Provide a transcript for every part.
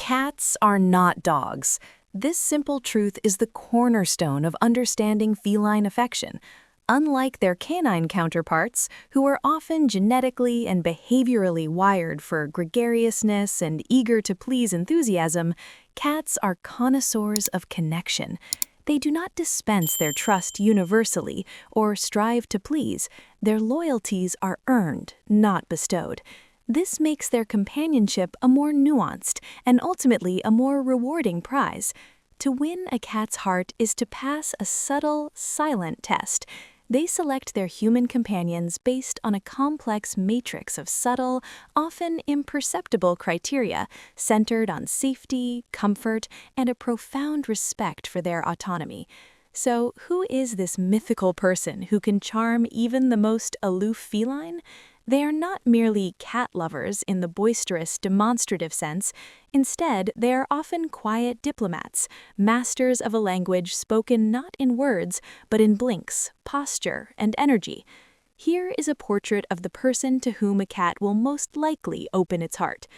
Cats are not dogs. This simple truth is the cornerstone of understanding feline affection. Unlike their canine counterparts, who are often genetically and behaviorally wired for gregariousness and eager-to-please enthusiasm, cats are connoisseurs of connection. They do not dispense their trust universally or strive to please. Their loyalties are earned, not bestowed. This makes their companionship a more nuanced and ultimately a more rewarding prize. To win a cat's heart is to pass a subtle, silent test. They select their human companions based on a complex matrix of subtle, often imperceptible criteria centered on safety, comfort, and a profound respect for their autonomy. So, who is this mythical person who can charm even the most aloof feline? They are not merely cat lovers in the boisterous, demonstrative sense. Instead, they are often quiet diplomats, masters of a language spoken not in words, but in blinks, posture, and energy. Here is a portrait of the person to whom a cat will most likely open its heart.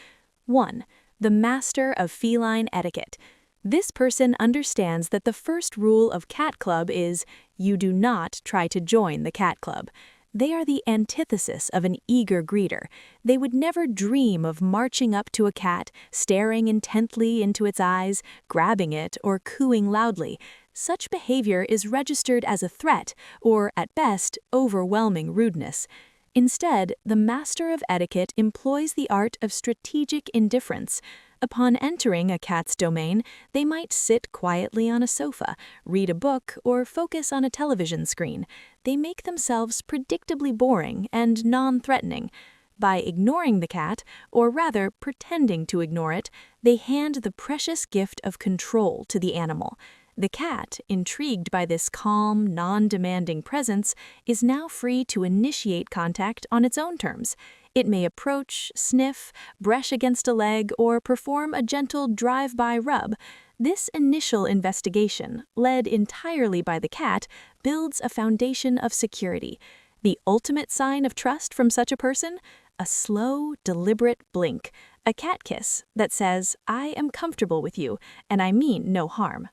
1. The master of feline etiquette. This person understands that the first rule of cat club is, you do not try to join the cat club. They are the antithesis of an eager greeter. They would never dream of marching up to a cat, staring intently into its eyes, grabbing it, or cooing loudly. Such behavior is registered as a threat, or, at best, overwhelming rudeness. Instead, the master of etiquette employs the art of strategic indifference. Upon entering a cat's domain, they might sit quietly on a sofa, read a book, or focus on a television screen. They make themselves predictably boring and non-threatening. By ignoring the cat, or rather pretending to ignore it, they hand the precious gift of control to the animal. The cat, intrigued by this calm, non-demanding presence, is now free to initiate contact on its own terms. It may approach, sniff, brush against a leg, or perform a gentle drive-by rub. This initial investigation, led entirely by the cat, builds a foundation of security. The ultimate sign of trust from such a person? A slow, deliberate blink, a cat kiss that says, I am comfortable with you, and I mean no harm.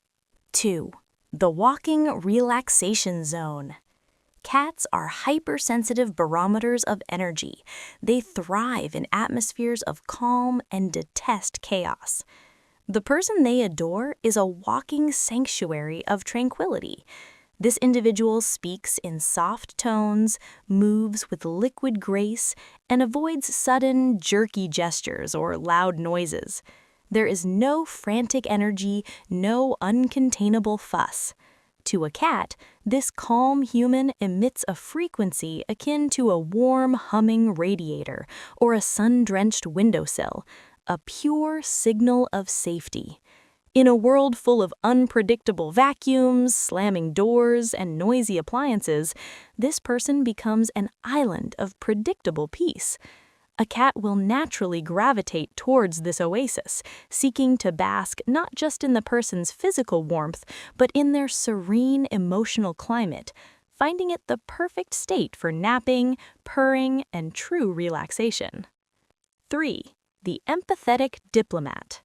2. The walking relaxation zone. Cats are hypersensitive barometers of energy. They thrive in atmospheres of calm and detest chaos. The person they adore is a walking sanctuary of tranquility. This individual speaks in soft tones, moves with liquid grace, and avoids sudden, jerky gestures or loud noises. There is no frantic energy, no uncontainable fuss. To a cat, this calm human emits a frequency akin to a warm, humming radiator or a sun-drenched windowsill, a pure signal of safety. In a world full of unpredictable vacuums, slamming doors, and noisy appliances, this person becomes an island of predictable peace. A cat will naturally gravitate towards this oasis, seeking to bask not just in the person's physical warmth, but in their serene emotional climate, finding it the perfect state for napping, purring, and true relaxation. 3. The empathetic diplomat.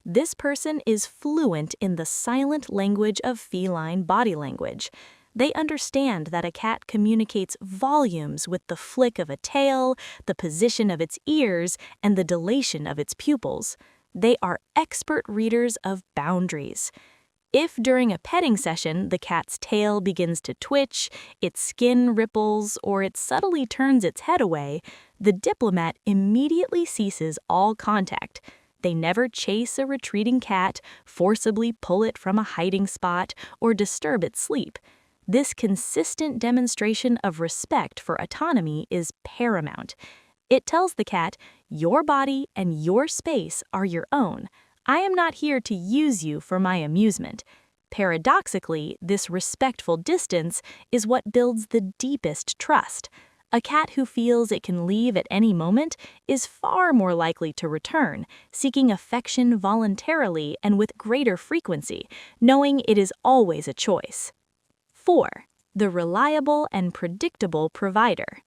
This person is fluent in the silent language of feline body language. They understand that a cat communicates volumes with the flick of a tail, the position of its ears, and the dilation of its pupils. They are expert readers of boundaries. If during a petting session the cat's tail begins to twitch, its skin ripples, or it subtly turns its head away, the diplomat immediately ceases all contact. They never chase a retreating cat, forcibly pull it from a hiding spot, or disturb its sleep. This consistent demonstration of respect for autonomy is paramount. It tells the cat, your body and your space are your own. I am not here to use you for my amusement. Paradoxically, this respectful distance is what builds the deepest trust. A cat who feels it can leave at any moment is far more likely to return, seeking affection voluntarily and with greater frequency, knowing it is always a choice. 4. The reliable and predictable provider.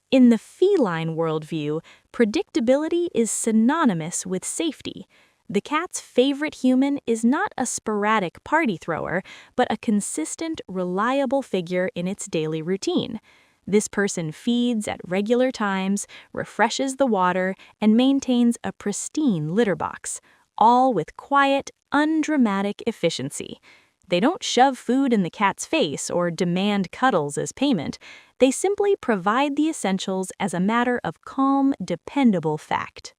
In the feline worldview, predictability is synonymous with safety. The cat's favorite human is not a sporadic party thrower, but a consistent, reliable figure in its daily routine. This person feeds at regular times, refreshes the water, and maintains a pristine litter box, all with quiet, undramatic efficiency. They don't shove food in the cat's face or demand cuddles as payment. They simply provide the essentials as a matter of calm, dependable fact.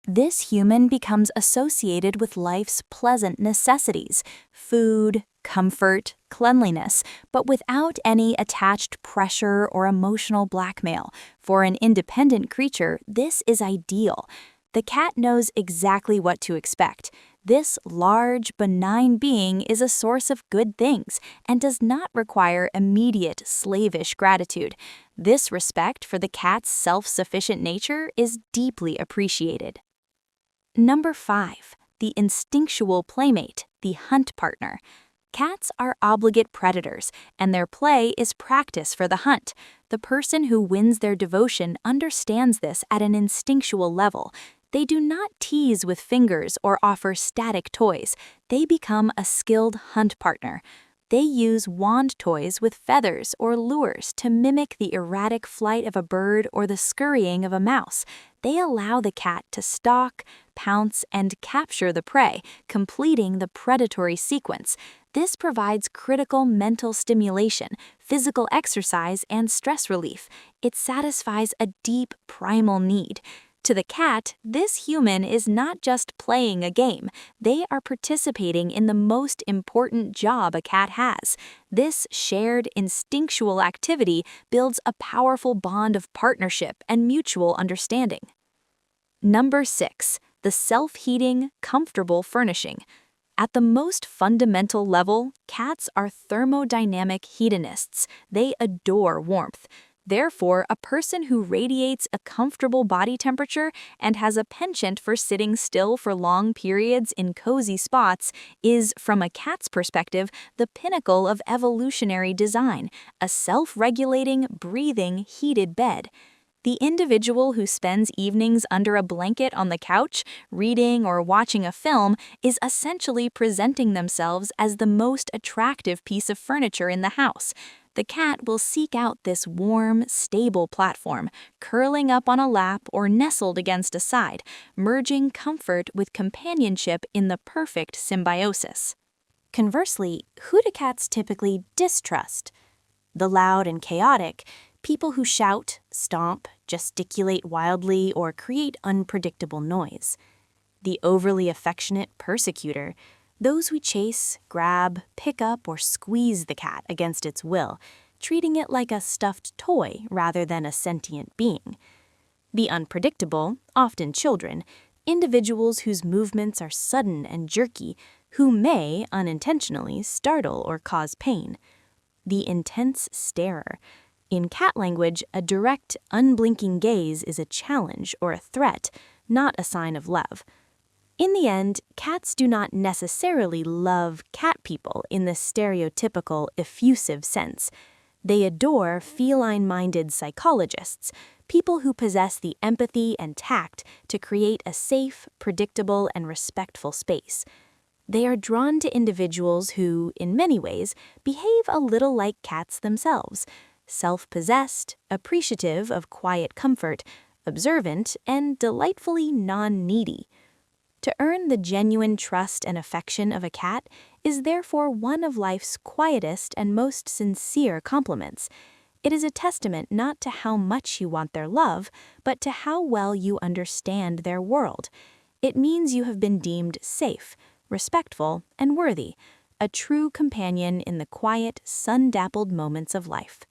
This human becomes associated with life's pleasant necessities: food, comfort, cleanliness, but without any attached pressure or emotional blackmail. For an independent creature, this is ideal. The cat knows exactly what to expect. This large, benign being is a source of good things and does not require immediate, slavish gratitude. This respect for the cat's self-sufficient nature is deeply appreciated. Number 5. The instinctual playmate, the hunt partner. Cats are obligate predators, and their play is practice for the hunt. The person who wins their devotion understands this at an instinctual level. They do not tease with fingers or offer static toys. They become a skilled hunt partner. They use wand toys with feathers or lures to mimic the erratic flight of a bird or the scurrying of a mouse. They allow the cat to stalk, pounce, and capture the prey, completing the predatory sequence. This provides critical mental stimulation, physical exercise, and stress relief. It satisfies a deep primal need. To the cat, this human is not just playing a game. They are participating in the most important job a cat has. This shared instinctual activity builds a powerful bond of partnership and mutual understanding. Number 6. The self-heating, comfortable furnishing. At the most fundamental level, cats are thermodynamic hedonists. They adore warmth. Therefore, a person who radiates a comfortable body temperature and has a penchant for sitting still for long periods in cozy spots is, from a cat's perspective, the pinnacle of evolutionary design, a self-regulating, breathing, heated bed. The individual who spends evenings under a blanket on the couch, reading or watching a film, is essentially presenting themselves as the most attractive piece of furniture in the house. The cat will seek out this warm, stable platform, curling up on a lap or nestled against a side, merging comfort with companionship in the perfect symbiosis. Conversely, who do cats typically distrust? The loud and chaotic, people who shout, stomp, gesticulate wildly, or create unpredictable noise. The overly affectionate persecutor, those who chase, grab, pick up, or squeeze the cat against its will, treating it like a stuffed toy rather than a sentient being. The unpredictable, often children, individuals whose movements are sudden and jerky, who may, unintentionally, startle or cause pain. The intense starer. In cat language, a direct, unblinking gaze is a challenge or a threat, not a sign of love. In the end, cats do not necessarily love cat people in the stereotypical, effusive sense. They adore feline-minded psychologists, people who possess the empathy and tact to create a safe, predictable, and respectful space. They are drawn to individuals who, in many ways, behave a little like cats themselves, self-possessed, appreciative of quiet comfort, observant, and delightfully non-needy. To earn the genuine trust and affection of a cat is therefore one of life's quietest and most sincere compliments. It is a testament not to how much you want their love, but to how well you understand their world. It means you have been deemed safe, respectful, and worthy, a true companion in the quiet, sun-dappled moments of life.